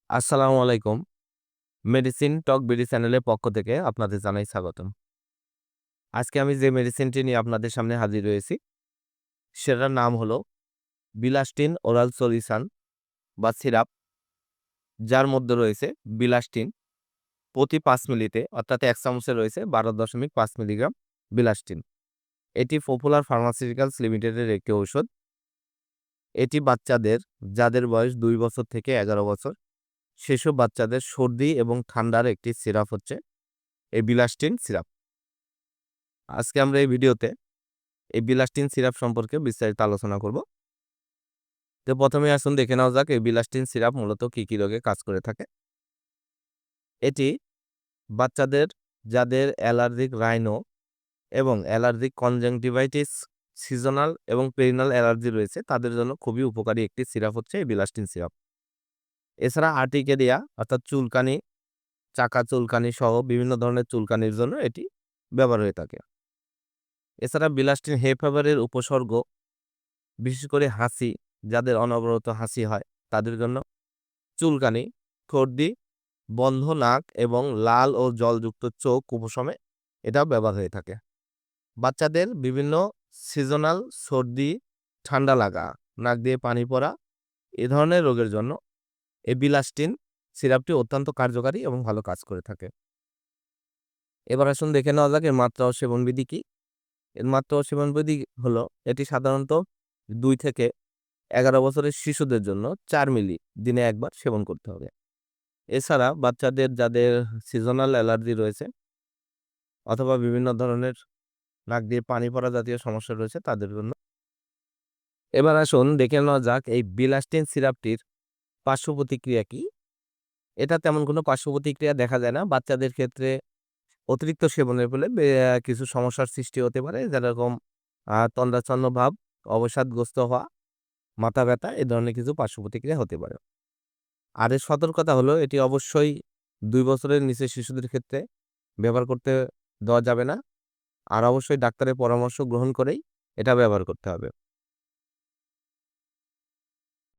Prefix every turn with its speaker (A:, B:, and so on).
A: আসসালামু আলাইকুম। মেডিসিন টক বিডি চ্যানেলের পক্ষ থেকে আপনাদের জানাই স্বাগতম। আজকে আমি যে মেডিসিনটি নিয়ে আপনাদের সামনে হাজির হয়েছি, সেটার নাম হলো বিলাস্টিন ওরাল সলিউশন বা সিরাপ, যার মধ্যে রয়েছে বিলাস্টিন প্রতি ৫ মিলিতে অর্থাৎ ১ চামচে রয়েছে ১২.৫ মিলিগ্রাম বিলাস্টিন। এটি পপুলার ফার্মাসিউটিক্যালস লিমিটেডের একটি ঔষধ। এটি বাচ্চাদের যাদের বয়স ২ বছর থেকে ১১ বছর, সেসব বাচ্চাদের সর্দি এবং ঠান্ডার একটি সিরাপ হচ্ছে এই বিলাস্টিন সিরাপ। আজকে আমরা এই ভিডিওতে এই বিলাস্টিন সিরাপ সম্পর্কে বিস্তারিত আলোচনা করব। তো প্রথমে আসুন দেখে নেওয়া যাক এই বিলাস্টিন সিরাপ মূলত কি রোগে কাজ করে থাকে। এটি বাচ্চাদের যাদের অ্যালার্জিক রাইনো এবং অ্যালার্জিক কনজাংটিভাইটিস, সিজনাল এবং পেরিনাল অ্যালার্জি রয়েছে তাদের জন্য খুবই উপকারী একটি সিরাপ হচ্ছে এই বিলাস্টিন সিরাপ। এছাড়া আর্টিকেরিয়া অর্থাৎ চুলকানি, চাকা চুলকানি সহ বিভিন্ন ধরনের চুলকানির জন্য এটি ব্যবহার হয়ে থাকে। এছাড়া বিলাস্টিন হে ফিভারের উপসর্গ বিশেষ করে হাঁচি, যাদের অনবরত হাঁচি হয় তাদের জন্য, চুলকানি, সর্দি, বন্ধ নাক এবং লাল ও জলযুক্ত চোখ উপশমে এটাও ব্যবহার হয়ে থাকে। বাচ্চাদের বিভিন্ন সিজনাল সর্দি, ঠান্ডা লাগা, নাক দিয়ে পানি পড়া এ ধরনের রোগের জন্য এই বিলাস্টিন সিরাপটি অত্যন্ত কার্যকারী এবং ভালো কাজ করে থাকে। এবার আসুন দেখে নেওয়া যাক এর মাত্রা ও সেবনবিধি কি? এর মাত্রা ও সেবনবিধি হলো এটি সাধারণত ২ থেকে ১১ বছরের শিশুদের জন্য ৪ মিলি দিনে ১ বার সেবন করতে হবে। এছাড়া বাচ্চাদের যাদের সিজনাল অ্যালার্জি রয়েছে অথবা বিভিন্ন ধরনের নাক দিয়ে পানি পড়া জাতীয় সমস্যা রয়েছে তাদের জন্য। এবার আসুন দেখে নেওয়া যাক এই বিলাস্টিন সিরাপটির পার্শ্ব প্রতিক্রিয়া কি? এটা তেমন কোনো পার্শ্ব প্রতিক্রিয়া দেখা যায় না। বাচ্চাদের ক্ষেত্রে অতিরিক্ত সেবনের ফলে কিছু সমস্যার সৃষ্টি হতে পারে, যেরকম তন্দ্রাচ্ছন্ন ভাব, অবসাদগ্রস্ত হওয়া, মাথা ব্যথা এ ধরনের কিছু পার্শ্ব প্রতিক্রিয়া হতে পারে। আর এর সতর্কতা হলো এটি অবশ্যই ২ বছরের নিচে শিশুদের ক্ষেত্রে ব্যবহার করতে দেওয়া যাবে না। আর অবশ্যই ডাক্তারের পরামর্শ গ্রহণ করেই এটা ব্যবহার করতে হবে।